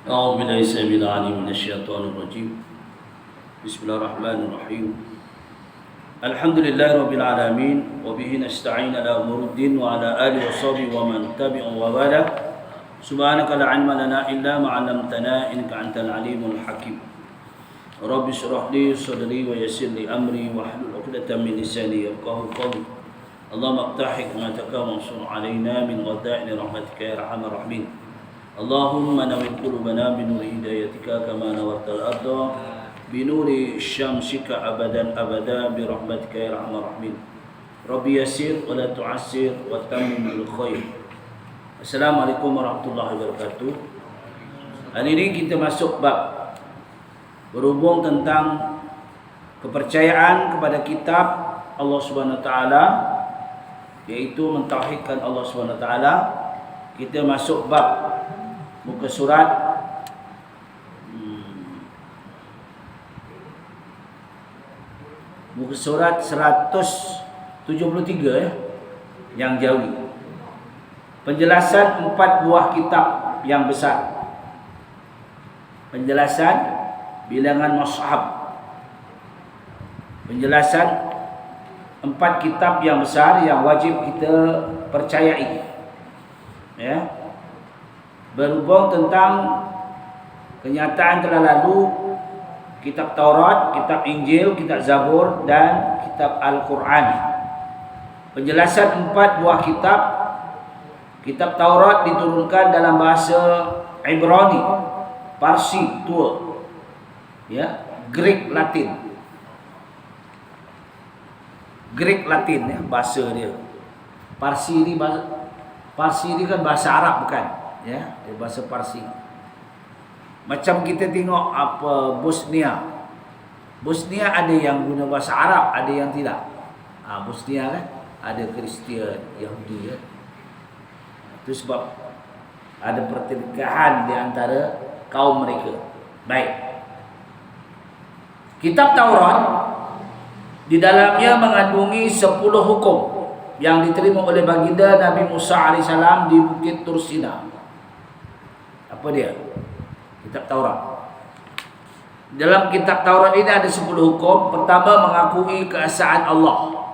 أعوذ بالله السميع العليم من الشيطان الرجيم. بسم الله الرحمن الرحيم. الحمد لله رب العالمين وبه نستعين على أمور الدين وعلى آله وصحبه ومن تبعهم ووالاه. سبحانك لا علم لنا إلا ما علمتنا إنك أنت العليم الحكيم. رب اشرح لي صدري ويسر لي أمري واحلل عقدة من لساني يفقهوا قولي. اللهم افتح حكمتك وانصر علينا من غدائن رحمتك يا أرحم الراحمين. اللهم نور قلوبنا بنور هدايتك كما نورت الأرض بنور شمسك أبدا أبدا برحمتك يا أرحم الراحمين. ربي يسر ولا تعسر وتمم بالخير. Assalamualaikum warahmatullahi wabarakatuh. Hari ini kita masuk bab berhubung tentang kepercayaan kepada kitab Allah Subhanahu wa taala, yaitu mentauhidkan Allah Subhanahu wa taala. Kita masuk bab muka surat muka surat 173 ya, yang jauh. Penjelasan 4 buah kitab yang besar. Penjelasan bilangan mushaf. Penjelasan 4 kitab yang besar yang wajib kita percayai. Ya. Berhubung tentang kenyataan telah lalu, kitab Taurat, kitab Injil, kitab Zabur dan kitab Al-Quran. Penjelasan 4 buah kitab. Kitab Taurat diturunkan dalam bahasa Ibrani, Parsi tua, ya, Greek Latin. Greek Latin ya, bahasa dia. Parsi ini kan bahasa Arab bukan, ya, bahasa Parsi. Macam kita tengok apa Bosnia. Bosnia ada yang guna bahasa Arab, ada yang tidak. Bosnia kan ada Kristian, Yahudi ya. Itu sebab ada pertelingkahan di antara kaum mereka. Baik. Kitab Taurat di dalamnya mengandungi 10 hukum yang diterima oleh baginda Nabi Musa AS di Bukit Tursina. Apa dia? Kitab Taurat. Dalam kitab Taurat ini ada 10 hukum. Pertama, mengakui keesaan Allah.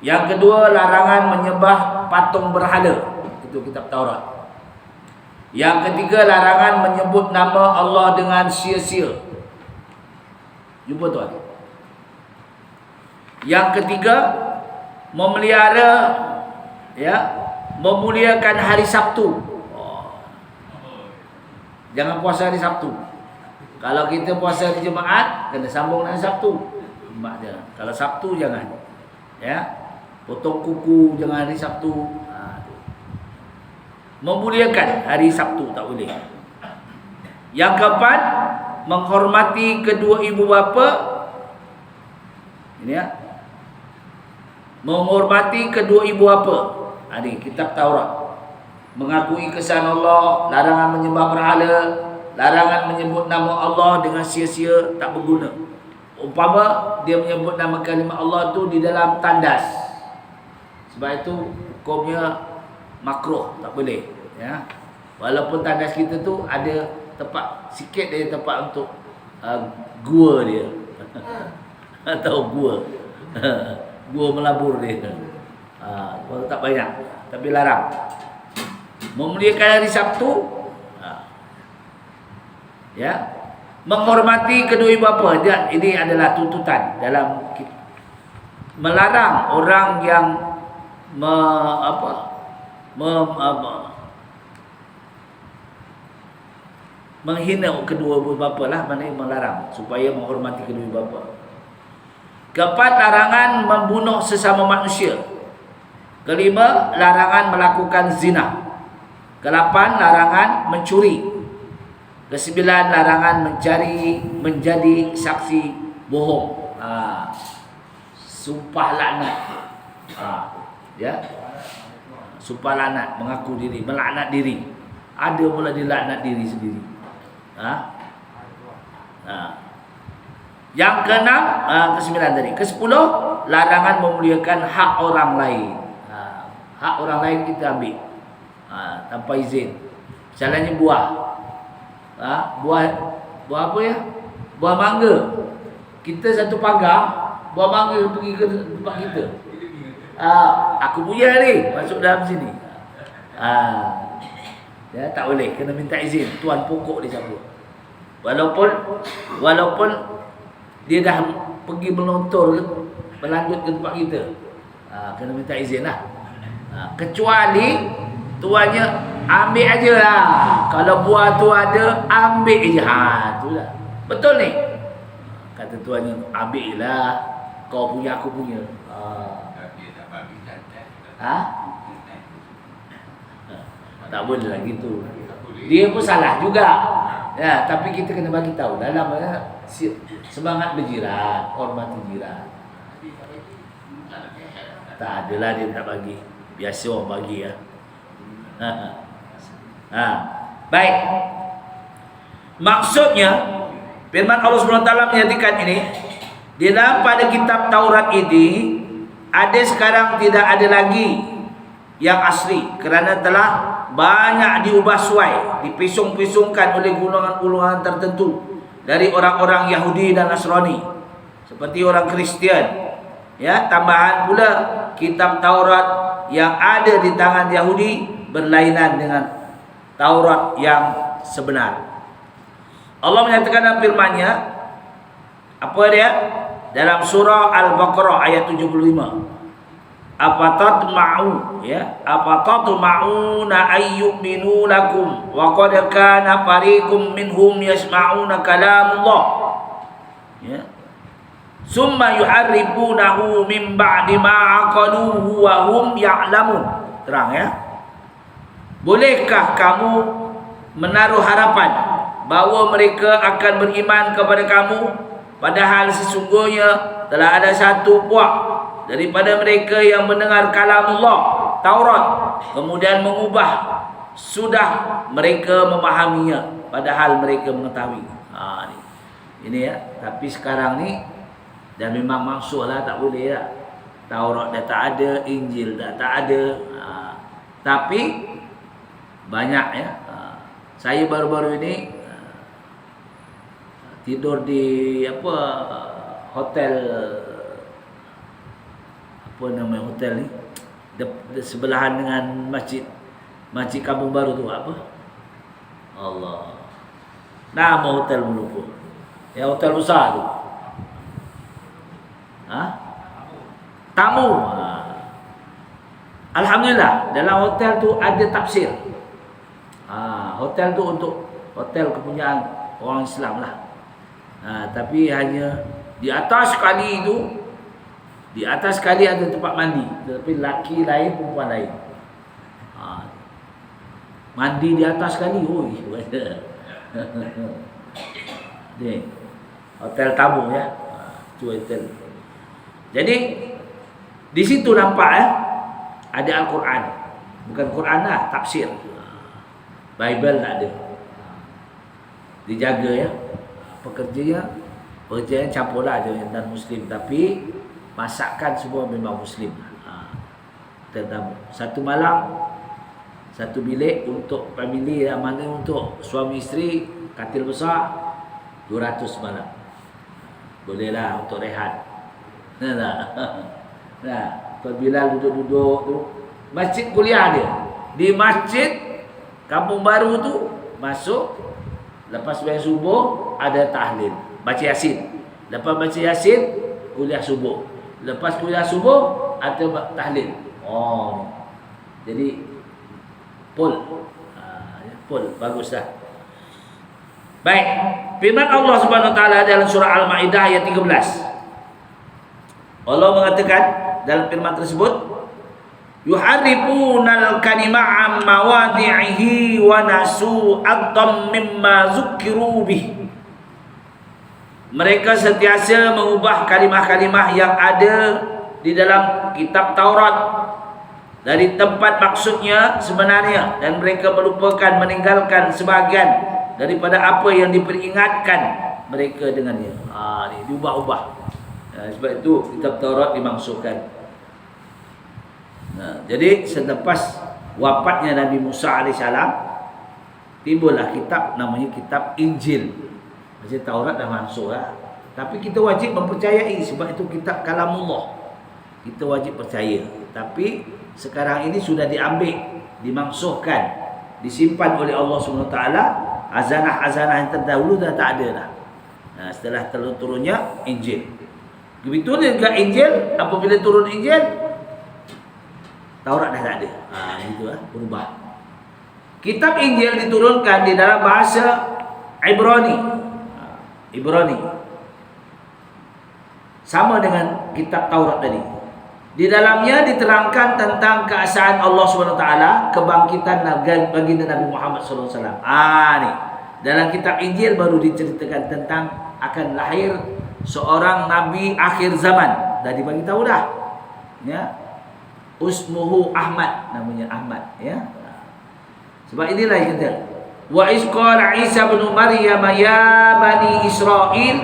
Yang kedua, larangan menyembah patung berhala. Itu kitab Taurat. Yang ketiga, larangan menyebut nama Allah dengan sia-sia. Jumpa tuan. Yang ketiga, memelihara, ya, memuliakan hari Sabtu. Jangan puasa hari Sabtu. Kalau kita puasa hari Jumaat, kena sambung dengan Sabtu. Kalau Sabtu jangan. Ya. Potong kuku jangan hari Sabtu. Memuliakan hari Sabtu tak boleh. Yang keempat, menghormati kedua ibu bapa. Ini ya. Menghormati kedua ibu bapa. Ini kitab Taurat. Mengakui kesan Allah, larangan menyembah berhala, larangan menyebut nama Allah dengan sia-sia, tak berguna. Umpama dia menyebut nama kalimah Allah tu di dalam tandas, sebab itu hukumnya makruh, tak boleh ya. Walaupun tandas kita tu ada tempat sikit dia tempat untuk gua dia atau gua gua melabur dia. Kalau tak banyak, tapi larang. Memuliakan hari Sabtu, ya, menghormati kedua ibu bapa. Ini adalah tuntutan dalam melarang orang yang menghina kedua ibu bapa lah, maknanya melarang supaya menghormati kedua ibu bapa. Keempat, larangan membunuh sesama manusia. Kelima, larangan melakukan zina. Ke-8, larangan mencuri. Ke-9, larangan menjadi saksi bohong. Sumpah laknat. Ya. Sumpah laknat, mengaku diri, melaknat diri. Ada pula dilaknat diri sendiri. Yang ke-6, ke-9 tadi. Ke-10, larangan memuliakan hak orang lain. Hak orang lain kita ambil tanpa izin. Misalnya buah, Buah apa ya? Buah mangga. Kita satu pagar, buah mangga pergi ke tempat kita. Aku punya ni, masuk dalam sini. Ya, tak boleh, kena minta izin tuan pokok dia cabut. Walaupun dia dah pergi melontor berlanjut ke tempat kita. Kena minta izin lah. Kecuali tuannya ambil aje lah. Kalau buah tu ada, ambil je. Tu lah. Betul ni. Kata tuannya, ambil lah. Kau punya, aku punya. Tak boleh lah gitu. Dia pun salah juga. Ya, tapi kita kena bagi tahu dalam semangat berjiran, hormati jiran. Tak adalah dia tak bagi. Biasa orang bagi ya. Baik. Maksudnya firman Allah SWT menyatakan ini di dalam pada kitab Taurat ini ada sekarang tidak ada lagi yang asli kerana telah banyak diubah suai, dipisung-pisungkan oleh golongan-golongan tertentu dari orang-orang Yahudi dan Nasrani seperti orang Kristian. Ya, tambahan pula kitab Taurat yang ada di tangan Yahudi berlainan dengan Taurat yang sebenar. Allah menyatakan dalam firman-Nya apa dia? Dalam surah Al-Baqarah ayat 75. Afatatma'u ya, afatatma'una ayyuminu lakum wa qad kana fariqum minhum yasma'una kalamullah. Ya. Summa yuharrifunahu min ba'di ma aqaluhu wa hum ya'lamun. Terang ya. Bolehkah kamu menaruh harapan bahawa mereka akan beriman kepada kamu padahal sesungguhnya telah ada satu puak daripada mereka yang mendengar kalamullah Taurat kemudian mengubah sudah mereka memahaminya padahal mereka mengetahui. Ini ya. Tapi sekarang ni dan memang maksudlah tak boleh lah. Taurat dah tak ada, Injil dah tak ada. Tapi banyak ya. Saya baru-baru ini tidur di hotel, apa nama hotel ni? Sebelahan dengan masjid Kampung Baru tu apa? Allah. Nama hotel lupa. Ya, hotel besar tu. Tamu. Alhamdulillah dalam hotel tu ada tafsir. Hotel tu untuk hotel kepunyaan orang Islam lah. Tapi hanya di atas sekali itu, di atas sekali ada tempat mandi, tapi laki lain, perempuan lain. Mandi di atas sekali, ni hotel tamu ya, tu hotel. Jadi di situ nampak ada Al-Quran, bukan Quran lah, tafsir. Bible tak ada. Dijaga ya. Pekerjaan campurlah ada yang non Muslim, tapi masakan semua memang Muslim. Tetapi satu malam satu bilik untuk family yang mana untuk suami isteri, katil besar 200 malam. Bolehlah untuk rehat. Nah, apabila duduk-duduk tu, masjid kuliah dia. Di masjid Kampung Baru tu masuk, lepas sembahyang subuh ada tahlil, baca Yasin. Lepas baca Yasin, kuliah subuh. Lepas kuliah subuh ada tahlil. Jadi pol bagus dah. Baik, firman Allah Subhanahu wa taala dalam surah Al-Maidah ayat 13. Allah mengatakan dalam firman tersebut, yuharrifunal kalima am mawadhi'ihi wa nasu addam mimma zukkiru bih. Mereka sentiasa mengubah kalimah-kalimah yang ada di dalam kitab Taurat dari tempat maksudnya sebenarnya, dan mereka melupakan, meninggalkan sebahagian daripada apa yang diperingatkan mereka dengannya. Ni diubah-ubah. Sebab itu kitab Taurat dimaksudkan. Jadi selepas wafatnya Nabi Musa AS, timbullah kitab namanya kitab Injil. Macam Taurat dah masuk lah. Tapi kita wajib mempercayai sebab itu kitab kalamullah. Kita wajib percaya. Tapi sekarang ini sudah diambil, dimangsuhkan, disimpan oleh Allah SWT. Azanah-azanah yang terdahulu dah tak ada dah. Nah, setelah turunnya Injil. Begitu juga Injil, apabila turun Injil, Taurat dah tak ada. Itu lah, berubah. Kitab Injil diturunkan di dalam bahasa Ibrani. Ibrani. Sama dengan kitab Taurat tadi. Di dalamnya diterangkan tentang keesaan Allah SWT, kebangkitan baginda Nabi Muhammad SAW. Ni. Dalam kitab Injil baru diceritakan tentang akan lahir seorang Nabi akhir zaman. Dah dibagi tahu dah. Ya. Usmuhu Ahmad, namanya Ahmad. Ya. Sebab inilah yang kata. Wa isqala Isa bin Maryam ya bani Israel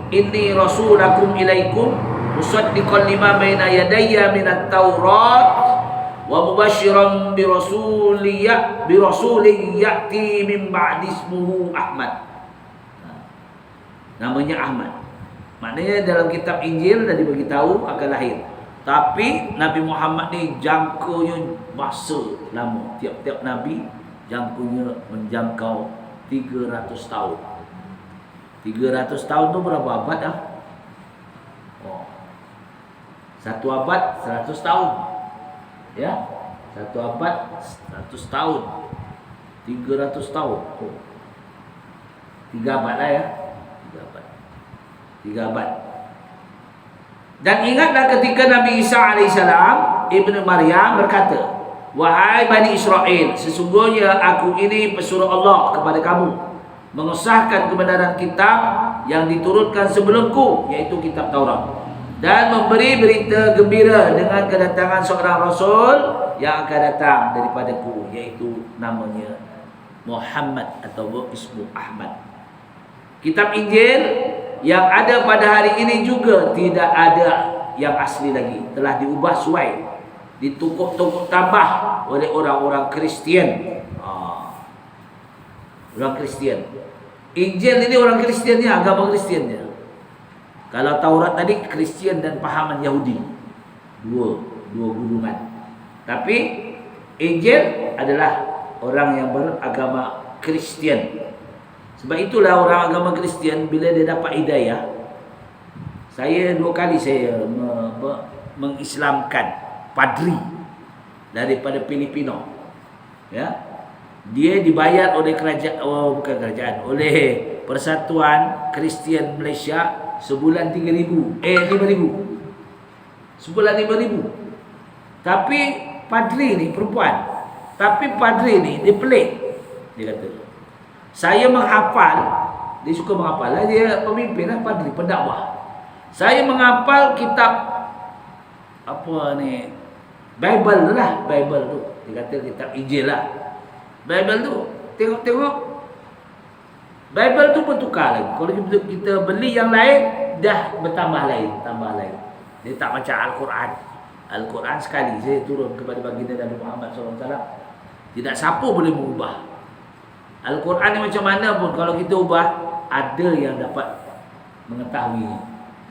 inni rasulakum ilaikum musaddiqan lima baina yadayya minat Taurat wa mubasysyiran bi rasulin ya'ti min ba'di ismuhu Ahmad. Namanya Ahmad. Maknanya dalam kitab Injil dah dibagi tahu akan lahir. Tapi Nabi Muhammad ni jangkaunya masa lama. Tiap-tiap nabi jangkaunya menjangkau 300 tahun. 300 tahun tu berapa abad dah? Satu abad 100 tahun. Ya. Satu abad 100 tahun. 300 tahun. 3 abad lah ya. 3 abad. 3 abad. Dan ingatlah ketika Nabi Isa AS Ibnu Maryam berkata, wahai Bani Israel, sesungguhnya aku ini pesuruh Allah kepada kamu, mengesahkan kebenaran kitab yang diturunkan sebelumku, yaitu kitab Taurat, dan memberi berita gembira dengan kedatangan seorang Rasul yang akan datang daripadaku, yaitu namanya Muhammad atau ismu Ahmad. Kitab Injil yang ada pada hari ini juga tidak ada yang asli lagi, telah diubah suai, ditukuk-tukuk tambah oleh orang-orang Kristian. Orang Kristian. Injil ini orang Kristiannya, agama Kristiannya. Kalau Taurat tadi Kristian dan pahaman Yahudi. Dua gulungan. Tapi Injil adalah orang yang beragama Kristian. Sebab itulah orang agama Kristian bila dia dapat hidayah. Saya 2 kali saya mengislamkan padri daripada Filipino. Ya. Dia dibayar oleh kerajaan, oleh Persatuan Kristian Malaysia sebulan 5,000. Sebulan 5,000. Tapi padri ni perempuan. Tapi padri ni dia pelik. Dia kata, saya menghafal, dia suka menghafal lah, dia pemimpin lah, padri, pendakwah. Saya menghafal kitab apa ni, Bible lah, Bible tu. Dia kata kitab Injil lah. Bible tu, tengok-tengok Bible tu bertukar lagi. Kalau kita beli yang lain, dah bertambah lain, tambah lain. Dia tak macam Al-Quran. Al-Quran sekali saya turun kepada baginda Nabi Muhammad SAW, tidak siapa boleh mengubah. Al-Quran ni macam mana pun, kalau kita ubah, ada yang dapat mengetahuinya.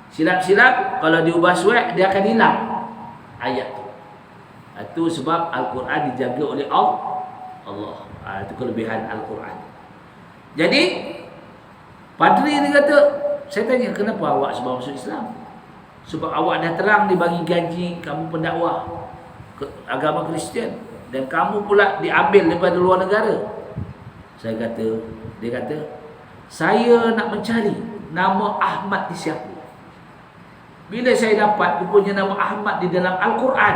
Silap-silap, kalau diubah suai, dia akan hilang ayat tu. Itu sebab Al-Quran dijaga oleh Allah. Itu kelebihan Al-Quran. Jadi padri ni kata, saya tanya, kenapa awak sebab masuk Islam? Sebab awak dah terang dibagi gaji, kamu pendakwah agama Kristian, dan kamu pula diambil daripada luar negara. Dia kata, saya nak mencari nama Ahmad di siapa. Bila saya dapat rupanya nama Ahmad di dalam Al-Quran.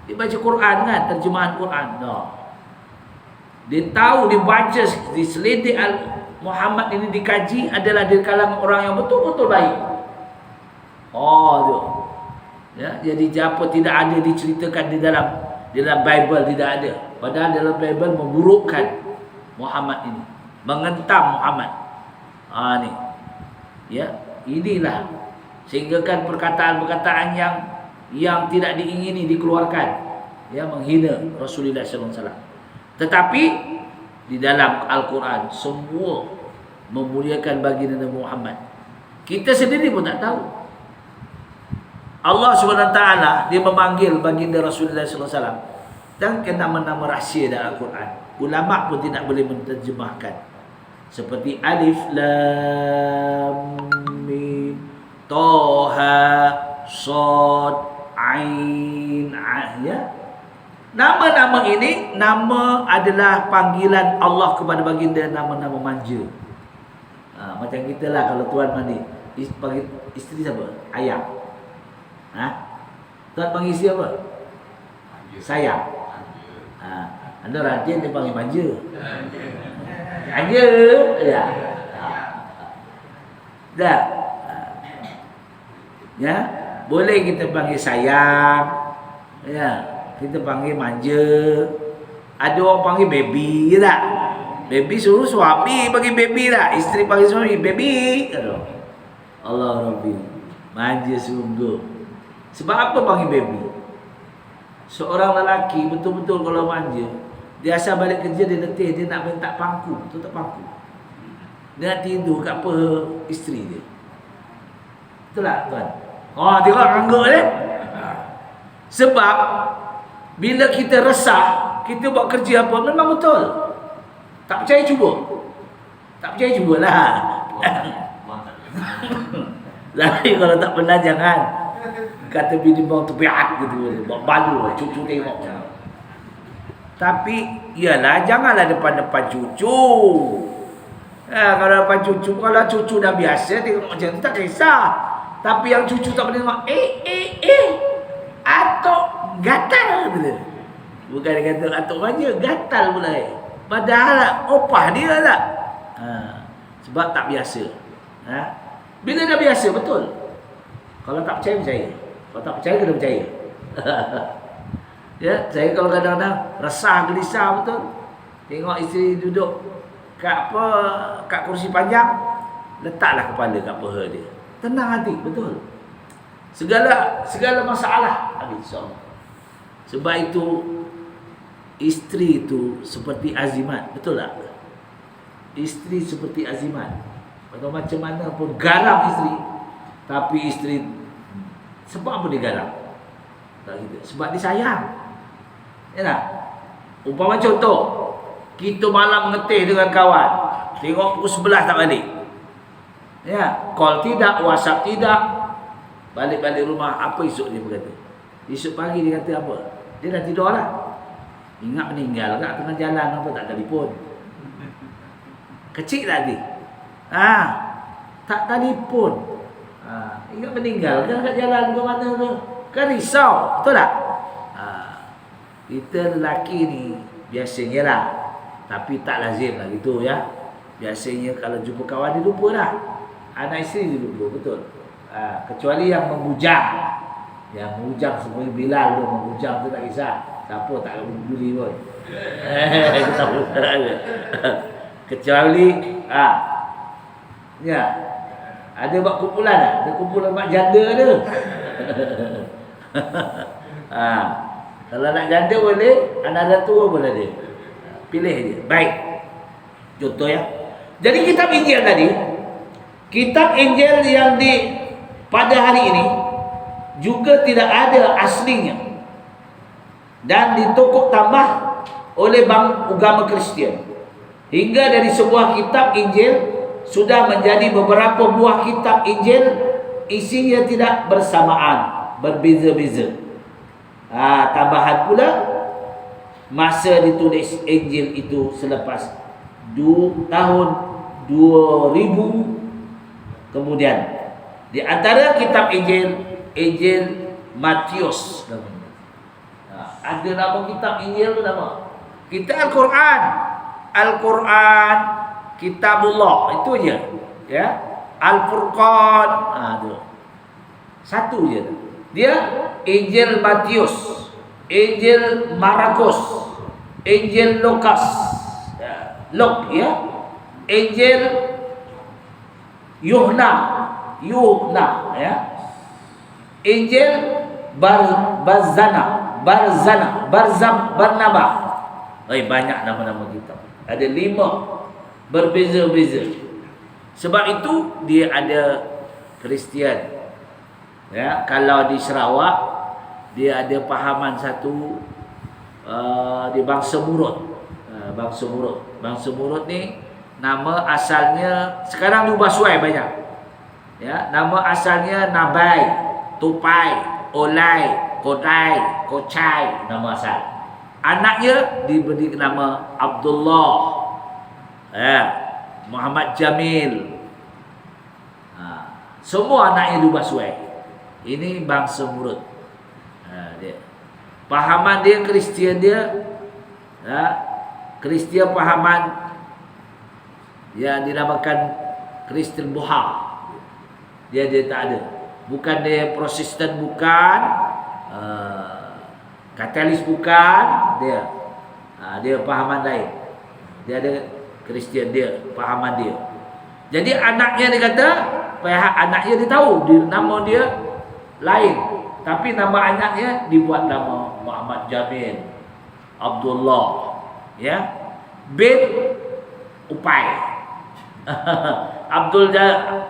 Dia baca Quran kan, terjemahan Quran. Dia tahu, dia baca, diselidik Muhammad ini dikaji adalah di kalangan orang yang betul-betul baik. Tu. Ya, jadi apa tidak ada diceritakan di dalam Bible, tidak ada. Padahal dalam Bible memburukkan Muhammad ini, mengentam Muhammad. Ni. Ya, inilah sehingga kan perkataan-perkataan yang tidak diingini dikeluarkan, ya, menghina Rasulullah SAW. Tetapi di dalam Al-Quran semua memuliakan baginda Nabi Muhammad. Kita sendiri pun tak tahu. Allah SWT dia memanggil baginda Rasulullah SAW dan nama-nama rahsia dalam Al-Quran. Ulama pun tidak boleh menterjemahkan. Seperti Alif Lam Mim Toha Sod Ain ya. Nama-nama ini nama adalah panggilan Allah kepada baginda, nama-nama manja. Macam kita lah kalau tuan mandi panggil isteri siapa? Ayah. Tuan panggil isteri apa? Sayang. Anda rajin dia panggil manja. Manja. Ya. Dah. Ya, boleh kita panggil sayang. Ya. Kita panggil manja. Ada orang panggil baby je tak? Baby suruh suami panggil baby tak? Isteri panggil suami baby. Allah Rabbi, manja sungguh. Sebab apa panggil baby? Seorang lelaki betul-betul kalau manja, dia asal balik kerja dia letih, dia nak minta pangku, tutup pangku. Dia nak tidur kat apa isteri dia. Betul tak tuan? Tengok angguk dia. Sebab bila kita resah, kita buat kerja apa, memang betul. Tak percaya cuba. Tak percaya cubalah. Tapi kalau tak pernah jangan. Kata bini bang tepiat gitu. Buat balu, cucu tengok. Tapi, iyalah janganlah depan-depan cucu. Kalau depan cucu, kalau cucu dah biasa tengok macam tu tak kisah. Tapi yang cucu tak boleh tengok, atok gatal pula. Bukan dia kata atok manja, gatal pula. Padahal opah dia tak. Sebab tak biasa. Bila dah biasa, betul. Kalau tak percaya, percaya. Kalau tak percaya, kena percaya. Ya, saya kalau kadang-kadang resah, gelisah betul. Tengok isteri duduk kat kursi panjang, letaklah kepala kat paha dia. Tenang hati, betul. Segala masalah habis insya-Allah. Sebab itu isteri itu seperti azimat, betul tak? Isteri seperti azimat. Atau macam mana pun garam isteri, tapi isteri sebab apa dia garam? Sebab dia sayang. Ya tak? Umpama contoh, kita malam ngetih dengan kawan, tengok pukul 11 tak balik. Ya, call tidak, WhatsApp tidak. Balik-balik rumah, apa esok dia berkata? Esok pagi dia kata apa? Dia dah tidur lah. Ingat meninggal kat tengah jalan, apa tak telefon. Kecil tak dia? Tak telefon. Ingat meninggal kan kat jalan ke mana tu? Kan risau, betul tak? Kita lelaki ni biasanya lah, tapi tak lazim lah gitu ya. Biasanya kalau jumpa kawan dia lupa lah. Anak isteri dia lupa, betul. Kecuali yang membujang. Yang membujang seperti Bilal tu, membujang tu tak kisah. Siapa tak peduli pun. Kecuali ya, ada buat kumpulan tak? Ada kumpulan mak janda ada. Kalau nak janda boleh, anak tua boleh dia. Pilih dia. Baik. Contoh ya. Jadi kitab Injil tadi, kitab Injil yang pada hari ini juga tidak ada aslinya dan ditokok tambah oleh agama Kristian. Hingga dari sebuah kitab Injil sudah menjadi beberapa buah kitab Injil, isinya tidak bersamaan, berbeza-beza. Tambahan pula, masa ditulis Injil itu selepas tahun 2000 kemudian. Di antara kitab Injil, Injil Matius. Ada nama kitab Injil tu nama. Kita Al-Quran. Al-Quran, Kitabullah, itu je. Ya. Al-Furqan, tu. Satu je. Dia Injil Matius, Injil Markus, Injil Lukas, Luk ya. Injil Yuhna ya. Injil Barzam, Barnabas. Banyak nama-nama kitab. Ada 5 berbeza-beza. Sebab itu dia ada Kristian. Ya, kalau di Sarawak dia ada pahaman satu di Bangsa Murut. Bangsa Murut. Bangsa Murut ni nama asalnya sekarang diubah suai banyak. Ya, nama asalnya Nabai, Tupai, Olai, Kodai, Kocai, nama asal. Anaknya diberi nama Abdullah, Muhammad Jamil. Semua anaknya diubah suai. Ini Bangsa Murut. Dia. Pahaman dia Kristian dia, Kristian pahaman yang dinamakan Kristen Buha. Dia tak ada. Bukan dia Protestan, bukan Katolik, bukan dia. Dia pahaman lain. Dia ada Kristian dia, pahaman dia. Jadi anaknya dia kata, pihak anaknya dia tahu nama dia lain, tapi nama anaknya dibuat nama Muhammad Jamil Abdullah, ya, bin Upai.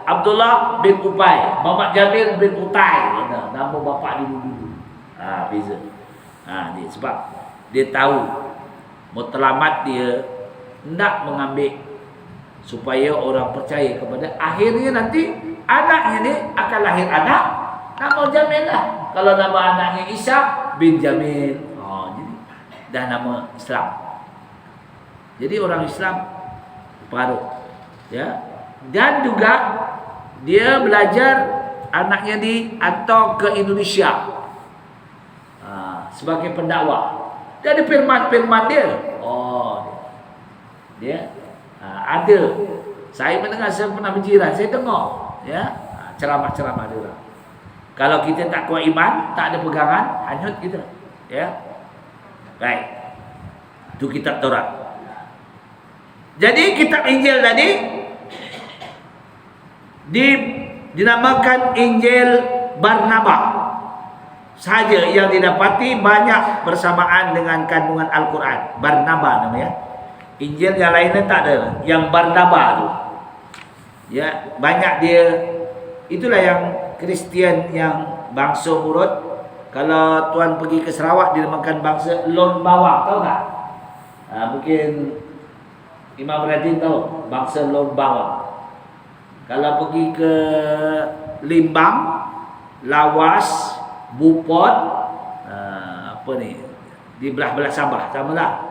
Abdullah bin Upai, Muhammad Jamil bin Utai. Nama bapa dia dulu. Beza. Ni sebab dia tahu matlamat dia nak mengambil supaya orang percaya kepada, akhirnya nanti anaknya ni akan lahir anak nama Jamil lah. Kalau nama anaknya Isa bin Jamil, jadi dah nama Islam. Jadi orang Islam paruh, ya. Dan juga dia belajar, anaknya dihantar ke Indonesia sebagai pendakwah. Dia ada firman-firman dia. Dia ada. Saya mendengar, saya pernah berjiran, saya dengar, ya, ceramah-ceramah dia orang. Kalau kita tak kuat iman, tak ada pegangan, hanyut kita, ya. Baik. Itu kitab Taurat. Jadi kitab Injil tadi dinamakan Injil Barnaba saja yang didapati banyak bersamaan dengan kandungan Al-Quran. Barnaba namanya. Injil yang lainnya tak ada. Yang Barnaba tu, ya, banyak dia. Itulah yang Kristian yang Bangsa Murut. Kalau tuan pergi ke Sarawak, dinamakan bangsa Lon Bawang, tahu tak? Mungkin Imam Radin tahu bangsa Lon Bawang. Kalau pergi ke Limbang, Lawas, Bupot, apa ni, di belah-belah Sabah, samalah.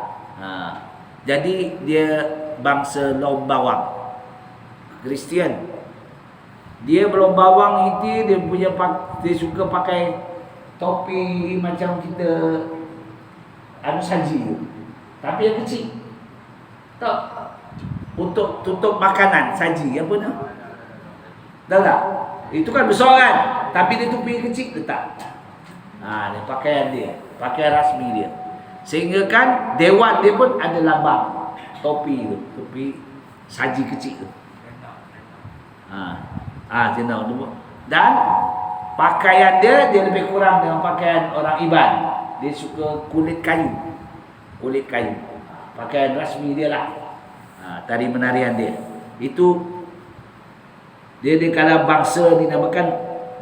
Jadi dia bangsa Lon Bawang, Kristian. Dia belum bawang itu, dia suka pakai topi macam kita saji tu, tapi yang kecil. Tahu? Untuk tutup makanan saji, apa tu? Tahu tak? Itu kan besar kan, tapi dia topi kecil letak. Dia pakaian dia, pakaian rasmi dia. Sehingga kan dewan dia pun ada lambang topi tu, topi saji kecil tu. Jenau tu. Dan pakaian dia lebih kurang dengan pakaian orang Iban. Dia suka kulit kayu. Kulit kayu. Pakaian rasmi dia lah. Tari menarian dia. Itu dia di kalangan bangsa dinamakan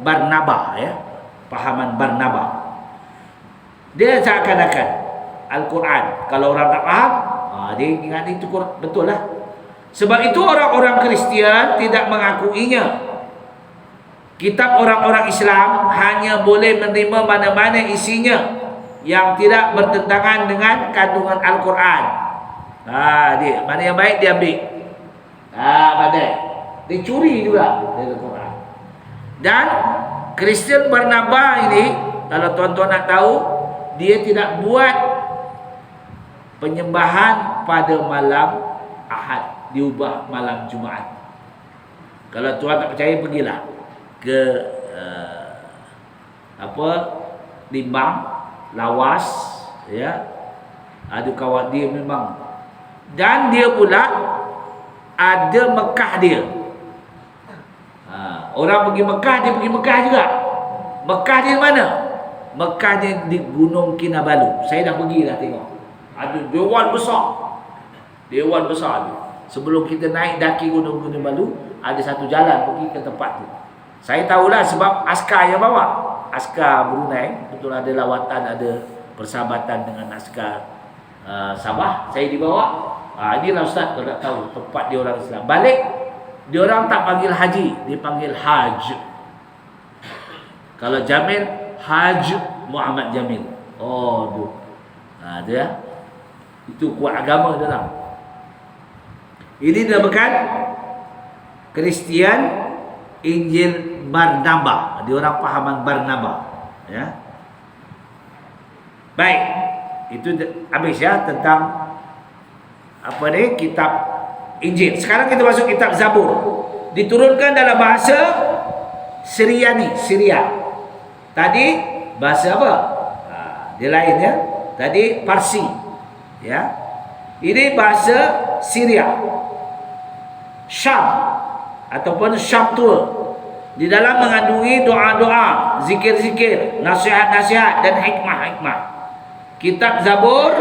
Barnaba, ya. Pahaman Barnaba. Dia seakan-akan Al-Quran, kalau orang tak faham, dia ingat itu betul lah. Sebab itu orang-orang Kristian tidak mengakuinya. Kitab orang-orang Islam hanya boleh menerima mana-mana isinya yang tidak bertentangan dengan kandungan Al-Quran. Dia mana yang baik dia ambil. Badai. Dia curi juga dari Al-Quran. Dan Kristian Barnaba ini, kalau tuan-tuan nak tahu, dia tidak buat penyembahan pada malam Ahad, diubah malam Jumaat. Kalau tuan tak percaya, pergilah ke Limbang, Lawas, ya. Ada kawan dia memang. Dan dia pula ada Mekah dia. Orang pergi Mekah, dia pergi Mekah juga. Mekah dia mana? Mekah dia di Gunung Kinabalu. Saya dah pergi dah tengok. Ada dewan besar. Dewan besar tu. Sebelum kita naik daki Gunung Balu, ada satu jalan pergi ke tempat tu. Saya tahulah sebab askar yang bawa. Askar Brunei, betul ada lawatan, ada persahabatan dengan askar Sabah. Saya dibawa. Inilah Ustaz, kalau nak tahu tempat dia orang Islam. Balik, dia orang tak panggil haji, dia panggil Haj. Kalau Jamil, Haj Muhammad Jamil. Oh, tu. Dia. Itu kuat agama dia orang. Ini dinamakan Kristian Injil Barnaba. Dia orang pahaman Barnaba. Ya. Baik. Itu habis ya tentang apa ni, kitab Injil. Sekarang kita masuk kitab Zabur. Diturunkan dalam bahasa Syriani, Syria. Tadi bahasa apa? Dia lain ya. Tadi Parsi. Ya. Ini bahasa Syria. Syam ataupun Syam tua. Di dalam mengandungi doa-doa, zikir-zikir, nasihat-nasihat dan hikmah-hikmah. Kitab Zabur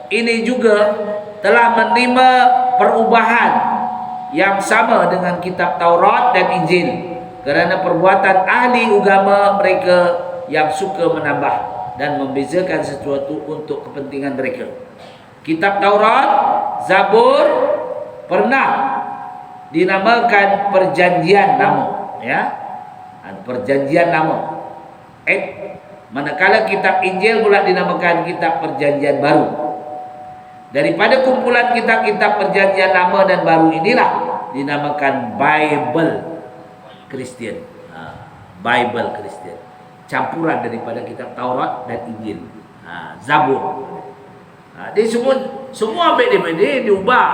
ini juga telah menerima perubahan yang sama dengan kitab Taurat dan Injil kerana perbuatan ahli agama mereka yang suka menambah dan membezakan sesuatu untuk kepentingan mereka. Kitab Taurat, Zabur pernah dinamakan perjanjian lama, ya. Perjanjian lama. Manakala kitab Injil pula dinamakan kitab perjanjian baru. Daripada kumpulan kitab-kitab perjanjian lama dan baru inilah dinamakan Bible Kristian. Bible Kristian. Campuran daripada kitab Taurat dan Injil. Zabur. Dia semua ambil daripada dia, diubah.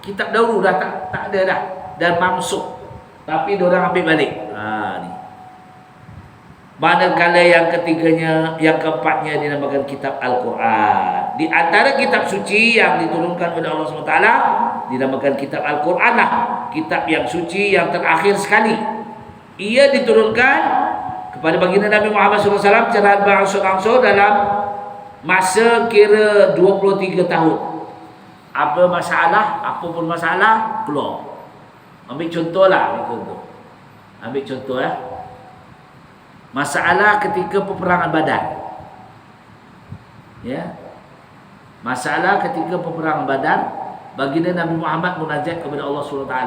Kitab dahulu dah tak ada dah dan mamsuk. Tapi dia orang ambil balik. Ni. Manakala yang ketiganya, yang keempatnya dinamakan kitab Al-Quran. Di antara kitab suci yang diturunkan oleh Allah SWT dinamakan kitab Al-Quran lah. Kitab yang suci yang terakhir sekali. Ia diturunkan kepada baginda Nabi Muhammad SAW secara berangsur-angsur dalam masa kira 23 tahun. Apa masalah, apapun masalah, keluar. Ambil contoh lah. Ambil contoh ya. Masalah ketika peperangan Badar. Ya. Masalah ketika peperangan Badar, baginda Nabi Muhammad munajat kepada Allah SWT.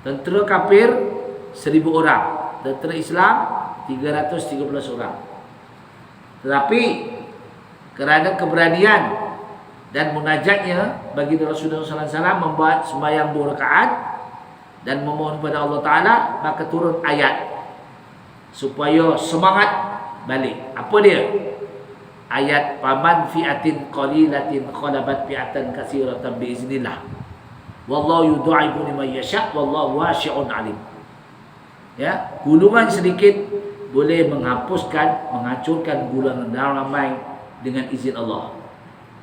Tentera kafir 1000 orang, tentera Islam 313 orang. Tetapi kerana keberanian dan munajatnya, baginda Rasulullah SAW membuat sembahyang 2 rakaat dan memohon kepada Allah Ta'ala, maka turun ayat supaya semangat balik. Apa dia? Ayat faman fi'atin qalilatin khalabat fi'atan katsiratan biiznillah. Wallahu yudha'ifu liman yasha' wallahu wasi'un 'alim. Ya, gulungan sedikit boleh menghapuskan, menghancurkan gulungan ramai dengan izin Allah.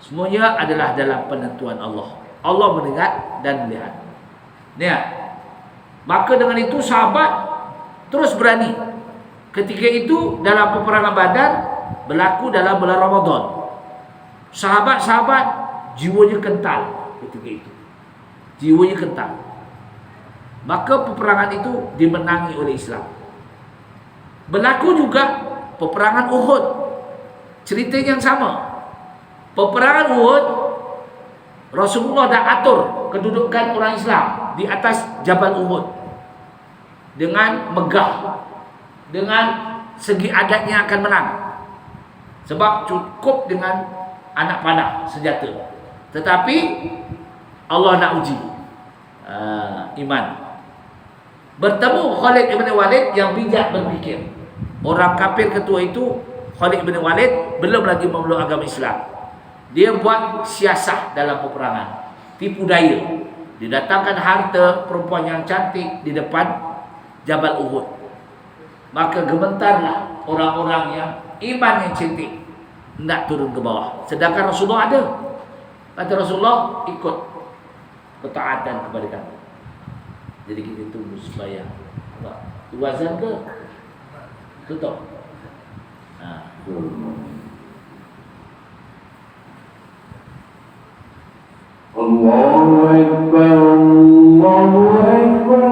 Semuanya adalah dalam penentuan Allah. Allah mendengar dan melihat. Ya. Maka dengan itu sahabat terus berani. Ketika itu dalam peperangan Badar berlaku dalam bulan Ramadan. Sahabat-sahabat jiwanya kental ketika itu. Jiwanya kental. Maka peperangan itu dimenangi oleh Islam. Berlaku juga peperangan Uhud. Cerita yang sama. Peperangan Uhud, Rasulullah dah atur kedudukan orang Islam di atas Jabal Uhud dengan megah, dengan segi adatnya akan menang. Sebab cukup dengan anak panah senjata. Tetapi Allah nak uji iman. Bertemu Khalid ibn Walid yang bijak berfikir. Orang kafir ketua itu, Khalid ibn Walid, belum lagi memeluk agama Islam. Dia buat siasah dalam peperangan, tipu daya. Didatangkan harta perempuan yang cantik di depan Jabal Uhud. Maka gementarlah orang-orang yang iman yang cantik hendak turun ke bawah. Sedangkan Rasulullah ada. Kata Rasulullah, ikut ketaatan kepada kami. Jadi kita tunggu sembahyang. Wazan ke? Tutup. Allah الله أكبر الله أكبر